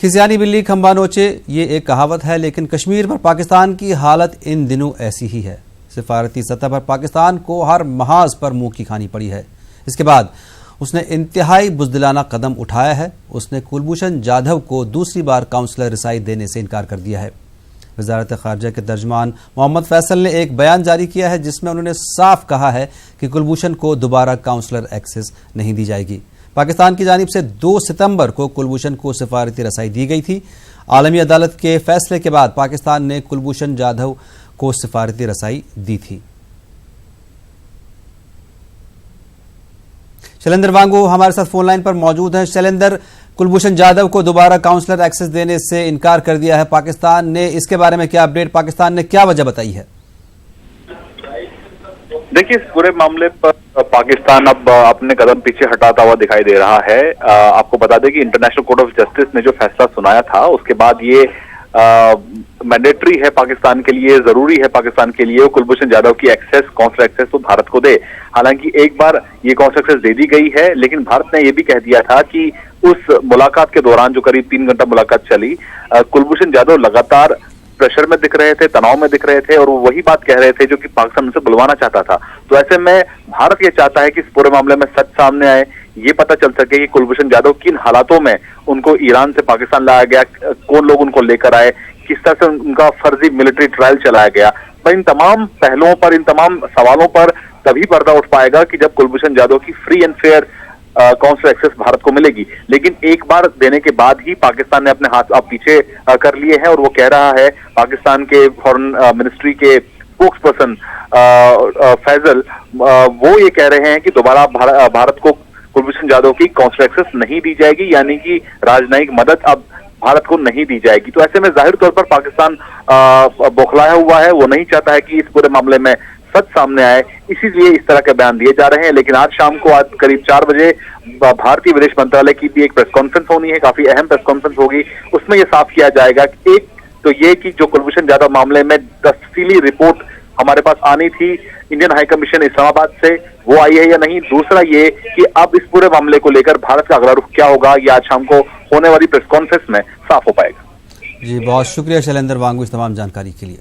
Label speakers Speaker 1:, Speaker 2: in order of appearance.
Speaker 1: खिसियानी बिल्ली खंबा नोचे, ये एक कहावत है, लेकिन कश्मीर पर पाकिस्तान की हालत इन दिनों ऐसी ही है। सिफारती सतह पर पाकिस्तान को हर महाज पर मुंह की खानी पड़ी है। इसके बाद उसने इंतहाई बुज़दिलाना कदम उठाया है। उसने कुलभूषण जाधव को दूसरी बार काउंसलर रसाई देने से इनकार कर दिया है। वज़ारत ख़ारजा के तर्जमान मोहम्मद फैसल ने एक बयान जारी किया है जिसमें उन्होंने साफ कहा है कि कुलभूषण को दोबारा काउंसलर एक्सेस नहीं दी जाएगी। पाकिस्तान की जानिब से 2 सितंबर को कुलभूषण को सिफारती रसाई दी गई थी। आलमी अदालत के फैसले के बाद पाकिस्तान ने कुलभूषण जाधव को सिफारती रसाई दी थी। शैलेंद्र वांगू हमारे साथ फोन लाइन पर मौजूद हैं। शैलेंद्र, कुलभूषण जाधव को दोबारा काउंसलर एक्सेस देने से इनकार कर दिया है पाकिस्तान ने, इसके बारे में क्या अपडेट? पाकिस्तान ने क्या वजह बताई है?
Speaker 2: देखिए, इस पूरे मामले पर पाकिस्तान अब अपने कदम पीछे हटाता हुआ दिखाई दे रहा है। आपको बता दें कि इंटरनेशनल कोर्ट ऑफ जस्टिस ने जो फैसला सुनाया था उसके बाद ये मैंडेटरी है पाकिस्तान के लिए, जरूरी है पाकिस्तान के लिए कुलभूषण जाधव की काउंसलर एक्सेस तो भारत को दे। हालांकि एक बार ये काउंसलर एक्सेस दे दी गई है, लेकिन भारत ने यह भी कह दिया था कि उस मुलाकात के दौरान जो करीब 3 घंटा मुलाकात चली, कुलभूषण जाधव लगातार प्रेशर में दिख रहे थे, तनाव में दिख रहे थे और वो वही बात कह रहे थे जो कि पाकिस्तान उनसे बुलवाना चाहता था। तो ऐसे में भारत ये चाहता है कि इस पूरे मामले में सच सामने आए, ये पता चल सके कि कुलभूषण जाधव किन हालातों में उनको ईरान से पाकिस्तान लाया गया, कौन लोग उनको लेकर आए, किस तरह से उनका फर्जी मिलिट्री ट्रायल चलाया गया। पर इन तमाम पहलुओं पर, इन तमाम सवालों पर तभी पर्दा उठ पाएगा कि जब कुलभूषण जाधव की free and fair counsellor access Bharat को मिलेगी। लेकिन एक बार देने के बाद ही पाकिस्तान ने अपने हाथ अब पीछे कर लिए हैं और वो कह रहा है, पाकिस्तान के फॉरेन मिनिस्ट्री के स्पोक्स पर्सन फैजल, वो ये कह रहे हैं कि दोबारा भारत को कुलभूषण जाधव की काउंसलर एक्सेस नहीं दी जाएगी, यानी कि राजनयिक मदद अब भारत को नहीं दी जाएगी। तो ऐसे में जाहिर तौर पर पाकिस्तान बौखलाया हुआ है, वो नहीं चाहता है कि इस पूरे मामले में सच सामने आए, इसीलिए इस तरह के बयान दिए जा रहे हैं। लेकिन आज शाम को, आज करीब 4 बजे भारतीय विदेश मंत्रालय की भी एक प्रेस कॉन्फ्रेंस होनी है, काफी अहम प्रेस कॉन्फ्रेंस होगी। उसमें यह साफ किया जाएगा कि एक तो ये कि जो कुलभूषण जाधव मामले में तफसीली रिपोर्ट हमारे पास आनी थी इंडियन हाई कमीशन इस्लामाबाद से, वो आई है या नहीं। दूसरा ये कि अब इस पूरे मामले को लेकर भारत का अगला रुख क्या होगा, ये आज शाम को होने वाली प्रेस कॉन्फ्रेंस में साफ हो पाएगा।
Speaker 1: जी, बहुत शुक्रिया शैलेंद्र वांगू इस तमाम जानकारी के लिए।